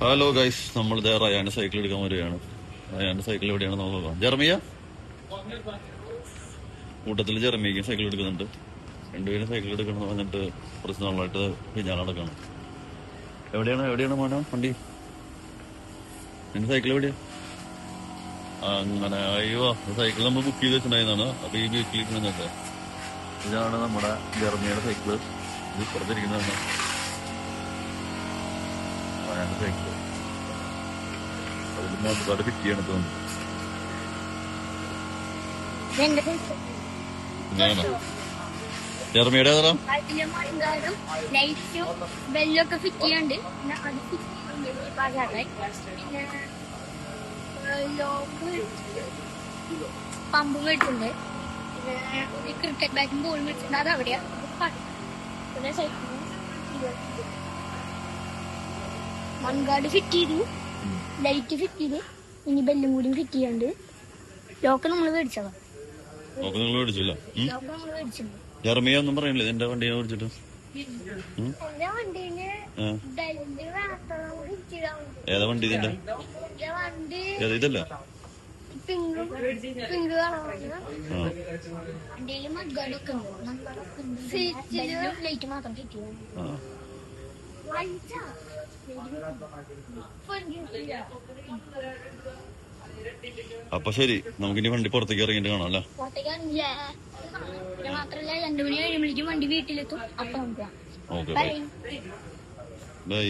Hello guys, നമ്മളിത് റയാന്റെ cycle എടുക്കാൻ വരികയാണ്. റയാന്റെ സൈക്കിൾ എവിടെയാണ് നോക്കാം. ജെർമിയ കൂട്ടത്തിൽ ജെർമിയക്ക് സൈക്കിൾ എടുക്കുന്നുണ്ട്. രണ്ടുപേരും സൈക്കിൾ എടുക്കണം പറഞ്ഞിട്ട് കുറച്ച് നാളായിട്ട് പിന്നാലെ നടക്കണം. എവിടെയാണ് മോനോ വണ്ടി? എന്റെ സൈക്കിൾ എവിടെയാ? അങ്ങനെ അയ്യോ, സൈക്കിൾ നമ്മൾ ബുക്ക് ചെയ്ത് വെച്ചിട്ടുണ്ടായിരുന്നാണ്. അപ്പൊ ഈ വീട്ടിലിരിക്കുന്നുണ്ട്. ഇതാണ് നമ്മുടെ ജെർമിയുടെ സൈക്കിള്. ഇത് പുറത്തിരിക്കുന്നതാണ് റയാന്റെ സൈക്കിള്. അതിൽ മാത്രം ഫിറ്റ് ചെയ്യണം തോന്നുന്നു. ജെർമിയുടെ ഏതാ? ബെല്ലൊക്കെ ഫിറ്റ് ചെയ്യാണ്ട് പമ്പ് മേടിച്ചിട്ടുണ്ട്. പിന്നെ ക്രിക്കറ്റ് ബാറ്റും ബോളും മേടിച്ചിട്ടുണ്ട്. അത് അവിടെയാ. പിന്നെ മൺകാട് ഫിറ്റ് ചെയ്തു, ലൈറ്റ് ഫിറ്റ് ചെയ്ത്, ഇനി ബെല്ലും കൂടി ഫിറ്റ് ചെയ്യാണ്ട്. ലോക്ക് നമ്മള് മേടിച്ചതാ. ജെർമിയ ഒന്നും പറയണില്ല എന്റെ വണ്ടിയെ കുറിച്ചിട്ട്. ഏതാ വണ്ടി ഇതിന്റെ? ഏതാ ഇതല്ല? ലൈറ്റ് മാത്രം ഫിറ്റ് ചെയ്യാം. അപ്പൊ ശരി, നമുക്കിനി വണ്ടി പുറത്തേക്ക് ഇറങ്ങിയിട്ട് കാണാം അല്ലേ? മാത്രല്ല 2 മണി 7 മണിക്ക് വണ്ടി വീട്ടിലെത്തും. അപ്പൊ ഓക്കെ, ബൈ.